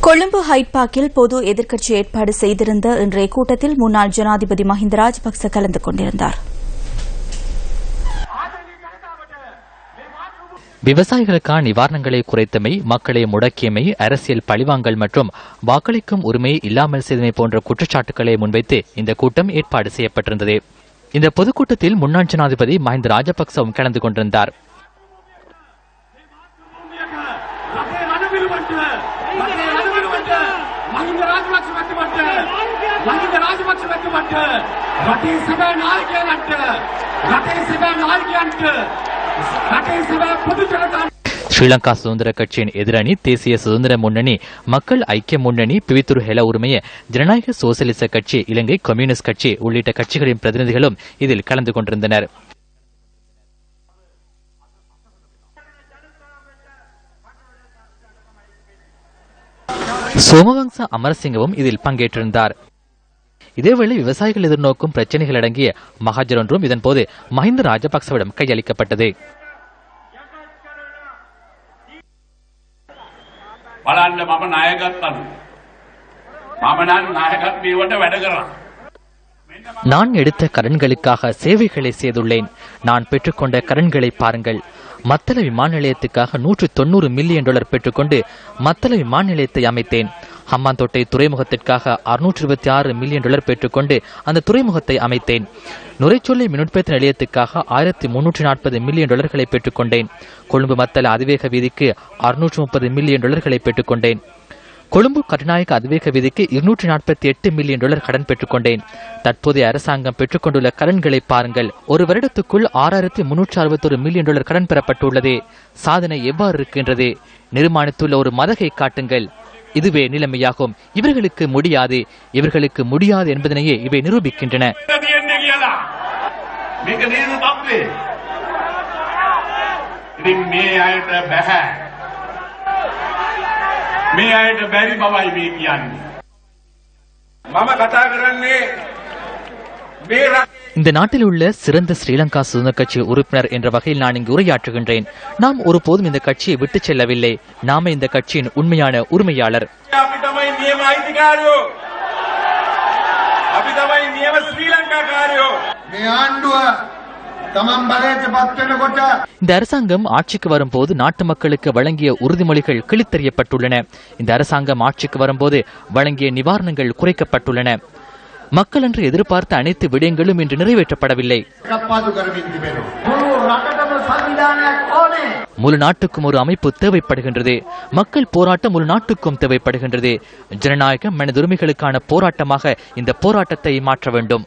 Colombo height பார்க்கில் பொது எதிர்க்கட்சி ஏற்பாடு செய்திருந்த இன்றைய கூட்டத்தில் முன்னாள் ஜனாதிபதி மஹிந்த ராஜபக்ச கலந்து கொண்டிருந்தார். விவசாயிகளுக்கான நிவாரணங்களை குறைத்தமை, மக்களை முடக்கியமை, அரசியல் பழிவாங்கல் மற்றும் வாக்களிக்கும் உரிமையை இல்லாமல் செய்தமை போன்ற குற்றச்சாட்டுகளை முன்வைத்து இந்த கூட்டம் ஏற்பாடு செய்யப்பட்டிருந்தது. இந்த பொதுக்கூட்டத்தில் முன்னாள் ஜனாதிபதி மஹிந்த ராஜபக்சவும் கலந்து கொண்டிருந்தார். ஸ்ரீலங்கா சுதந்திர கட்சியின் எதிரணி தேசிய சுதந்திர முன்னணி, மக்கள் ஐக்கிய முன்னணி, பிவித்துரு ஹெல உரிமைய, ஜனநாயக சோசியலிச கட்சி, இலங்கை கம்யூனிஸ்ட் கட்சி உள்ளிட்ட கட்சிகளின் பிரதிநிதிகளும் இதில் கலந்து கொண்டிருந்தனர். சோமவங்ச அமரசிங்கவும் இதில் பங்கேற்றிருந்தார். இதேவேளை விவசாயிகள் எதிர்நோக்கும் பிரச்சினைகள் அடங்கிய மகாஜர் ஒன்றும் இதன்போது மஹிந்த ராஜபக்சவிடம் கையளிக்கப்பட்டது. நான் எடுத்த கடன்களுக்காக சேவைகளை செய்துள்ளேன். நான் பெற்றுக்கொண்ட கடன்களை பாருங்கள். மத்தள விமான நிலையத்துக்காக $190 மில்லியன் பெற்றுக்கொண்டு மத்தள விமான நிலையத்தை அமைத்தேன். ஹம்பாந்தோட்டை துறைமுகத்திற்காக $626 மில்லியன் பெற்றுக்கொண்டு அந்த துறைமுகத்தை அமைத்தேன். நுரைச்சொல்லை மின்னுற்பத்தி நிலையத்துக்காக $1340 மில்லியன் பெற்றுக்கொண்டேன். கொழும்பு மத்தள அதிவேக வீதிக்கு $630 மில்லியன் பெற்றுக்கொண்டேன். கொழும்பு கட்டுநாயக்க அதிவேக வீதிக்கு $248 மில்லியன் கடன் பெற்றுக்கொண்டேன். தற்போதைய அரசாங்கம் பெற்றுக்கொண்டுள்ள கடன்களை பாருங்கள். ஒரு வருடத்துக்குள் $6361 மில்லியன் கடன் பெறப்பட்டுள்ளது. சாதனை எவ்வாறு இருக்கின்றது? நிர்மாணித்துள்ள ஒரு மதகை காட்டுங்கள். இதுவே நிலைமையாகும். இவர்களுக்கு முடியாது, இவர்களுக்கு முடியாது என்பதனையே இவை நிரூபிக்கின்றன. இந்த நாட்டில் உள்ள சிறந்த ஸ்ரீலங்கா சுதந்திர கட்சி உறுப்பினர் என்ற வகையில் நான் இங்கு உரையாற்றுகின்றேன். நாம் ஒருபோதும் இந்த கட்சியை விட்டுச் செல்லவில்லை. நாம இந்த கட்சியின் உண்மையான உரிமையாளர். இந்த அரசாங்கம் ஆட்சிக்கு வரும்போது நாட்டு மக்களுக்கு வழங்கிய உறுதிமொழிகள் கிழித்தறியப்பட்டுள்ளன. இந்த அரசாங்கம் ஆட்சிக்கு வரும்போது வழங்கிய நிவாரணங்கள் குறைக்கப்பட்டுள்ளன. மக்கள் என்று எதிர்பார்த்த அனைத்து விடயங்களும் இன்று நிறைவேற்றப்படவில்லை. முழு நாட்டுக்கும் ஒரு அமைப்பு தேவைப்படுகின்றது. மக்கள் போராட்டம் முழு நாட்டுக்கும் தேவைப்படுகின்றது. ஜனநாயகம் மனித உரிமைகளுக்கான போராட்டமாக இந்த போராட்டத்தை மாற்ற வேண்டும்.